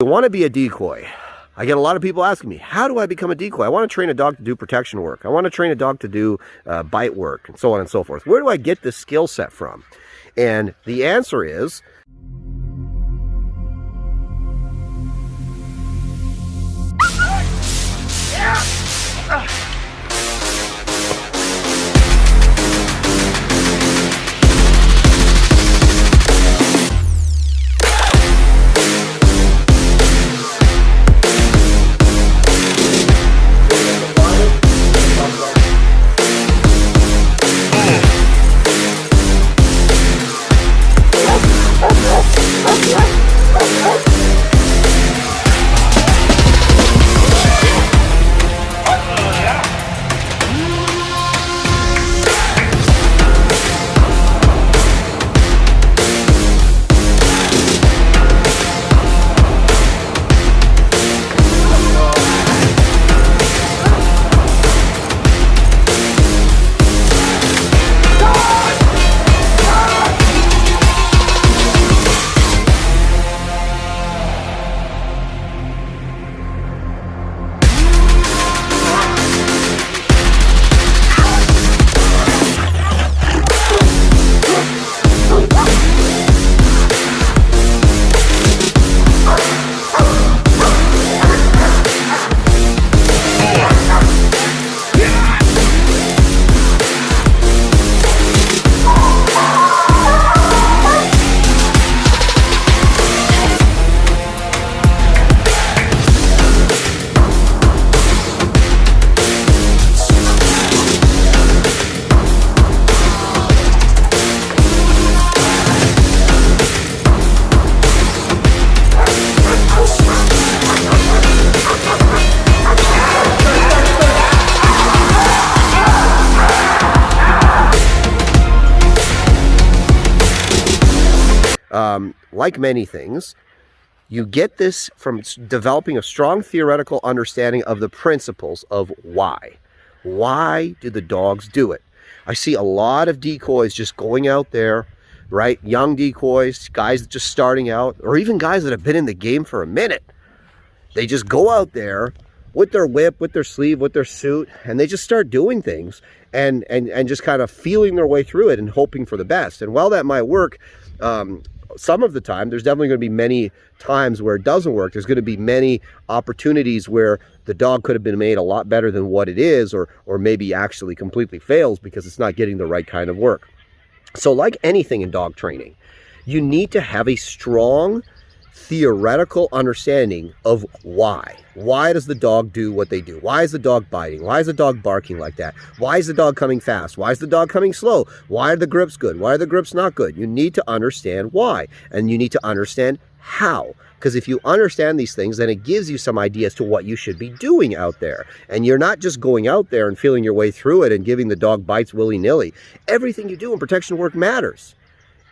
I want to be a decoy. I get a lot of people asking me, how do I become a decoy? I want to train a dog to do protection work. I want to train a dog to do bite work, and so on and so forth. Where do I get this skill set from? And the answer is, like many things, you get this from developing a strong theoretical understanding of the principles of why. Why do the dogs do it? I see a lot of decoys just going out there, right? Young decoys, guys just starting out, or even guys that have been in the game for a minute. They just go out there with their whip, with their sleeve, with their suit, and they just start doing things and just kind of feeling their way through it and hoping for the best. And while that might work, some of the time, there's definitely going to be many times where it doesn't work. There's going to be many opportunities where the dog could have been made a lot better than what it is, or maybe actually completely fails because it's not getting the right kind of work. So like anything in dog training, you need to have a strong theoretical understanding of why. Why does the dog do what they do? Why is the dog biting? Why is the dog barking like that? Why is the dog coming fast? Why is the dog coming slow? Why are the grips good? Why are the grips not good? You need to understand why, and you need to understand how. Because if you understand these things, then it gives you some idea as to what you should be doing out there. And you're not just going out there and feeling your way through it and giving the dog bites willy-nilly. Everything you do in protection work matters.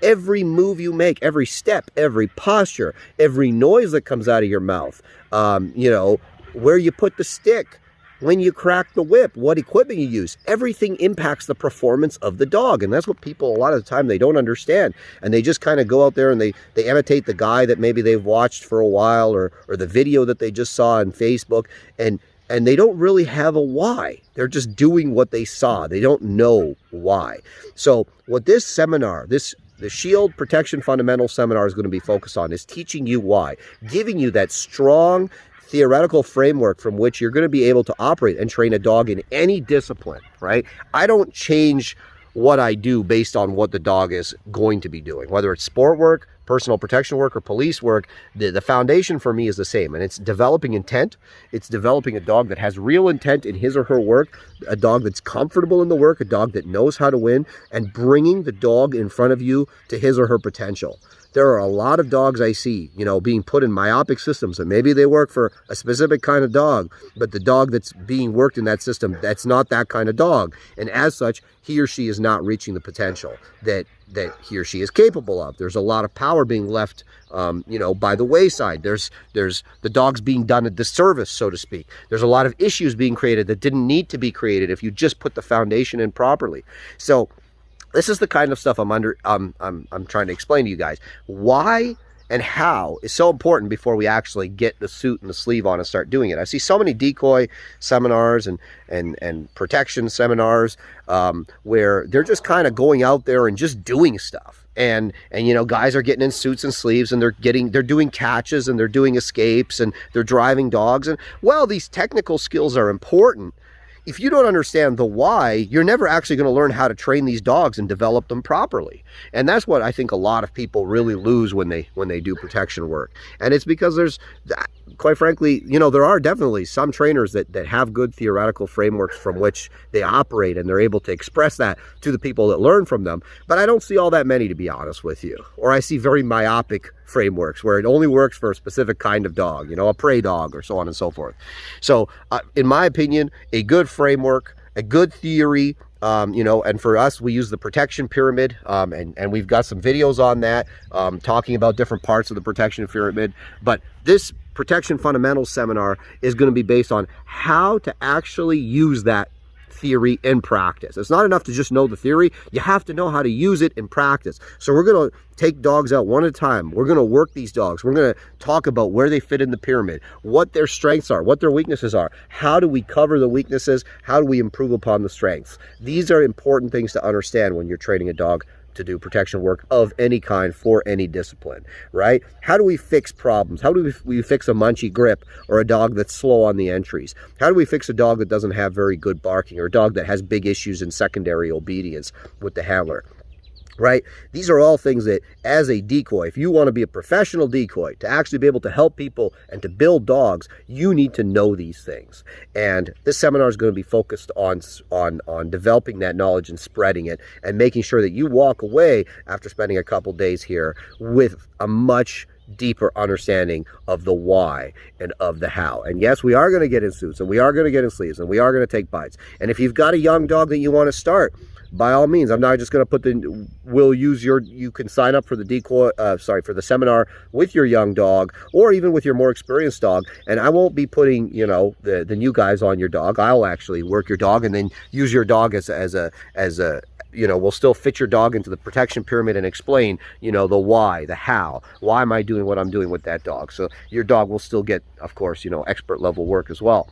Every move you make, every step, every posture, every noise that comes out of your mouth, where you put the stick, when you crack the whip, what equipment you use, everything impacts the performance of the dog. And that's what people, a lot of the time, they don't understand. And they just kind of go out there and they imitate the guy that maybe they've watched for a while, or the video that they just saw on Facebook, and they don't really have a why. They're just doing what they saw. They don't know why. So what this seminar, the Shield Protection Fundamental Seminar is going to be focused on is teaching you why, giving you that strong theoretical framework from which you're going to be able to operate and train a dog in any discipline, right? I don't change what I do based on what the dog is going to be doing, whether it's sport work, personal protection work, or police work. The foundation for me is the same, and it's developing intent. It's developing a dog that has real intent in his or her work, a dog that's comfortable in the work, a dog that knows how to win, and bringing the dog in front of you to his or her potential. There are a lot of dogs I see, being put in myopic systems, and maybe they work for a specific kind of dog, but the dog that's being worked in that system, that's not that kind of dog. And as such, he or she is not reaching the potential that he or she is capable of. There's a lot of power being left, by the wayside. There's the dog's being done a disservice, so to speak. There's a lot of issues being created that didn't need to be created if you just put the foundation in properly. So this is the kind of stuff I'm trying to explain to you guys. Why and how is so important before we actually get the suit and the sleeve on and start doing it. I see so many decoy seminars and protection seminars where they're just kind of going out there and just doing stuff. And you know, guys are getting in suits and sleeves, and they're doing catches, and they're doing escapes, and they're driving dogs. And well, these technical skills are important. If you don't understand the why, you're never actually going to learn how to train these dogs and develop them properly. And that's what I think a lot of people really lose when they do protection work. And it's because there's, quite frankly, you know, there are definitely some trainers that have good theoretical frameworks from which they operate, and they're able to express that to the people that learn from them. But I don't see all that many, to be honest with you. Or I see very myopic frameworks where it only works for a specific kind of dog, you know, a prey dog or so on and so forth. So in my opinion, a good framework, a good theory, you know, and for us, we use the protection pyramid, and we've got some videos on that, talking about different parts of the protection pyramid. But this protection fundamentals seminar is going to be based on how to actually use that theory in practice. It's not enough to just know the theory. You have to know how to use it in practice. So we're going to take dogs out one at a time. We're going to work these dogs. We're going to talk about where they fit in the pyramid, what their strengths are, what their weaknesses are. How do we cover the weaknesses? How do we improve upon the strengths? These are important things to understand when you're training a dog to do protection work of any kind for any discipline, right? How do we fix problems? How do we fix a munchy grip or a dog that's slow on the entries? How do we fix a dog that doesn't have very good barking, or a dog that has big issues in secondary obedience with the handler? Right? These are all things that, as a decoy, if you want to be a professional decoy, to actually be able to help people and to build dogs, you need to know these things. And this seminar is going to be focused on developing that knowledge and spreading it, and making sure that you walk away after spending a couple days here with a much deeper understanding of the why and of the how. And yes, we are going to get in suits, and we are going to get in sleeves, and we are going to take bites. And if you've got a young dog that you want to start, by all means, I'm not just going to put you can sign up for the for the seminar with your young dog, or even with your more experienced dog. And I won't be putting, you know, the new guys on your dog. I'll actually work your dog and then use your dog as a you know, we'll still fit your dog into the protection pyramid and explain, you know, the why, the how. Why am I doing what I'm doing with that dog? So your dog will still get, of course, you know, expert level work as well.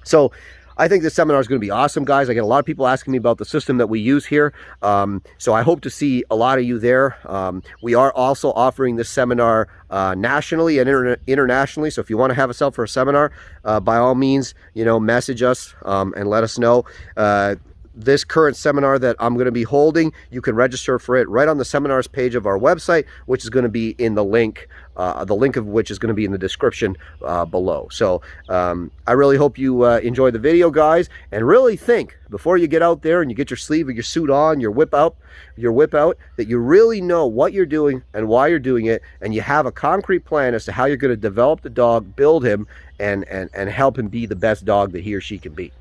So I think this seminar is going to be awesome, guys. I get a lot of people asking me about the system that we use here. So I hope to see a lot of you there. We are also offering this seminar nationally and internationally. So if you want to have us out for a seminar, by all means, you know, message us and let us know. This current seminar that I'm going to be holding, you can register for it right on the seminars page of our website, which is going to be in the link of which is going to be in the description below. So I really hope you enjoy the video, guys, and really think before you get out there and you get your sleeve or your suit on, your whip out, that you really know what you're doing and why you're doing it, and you have a concrete plan as to how you're going to develop the dog, build him, and help him be the best dog that he or she can be.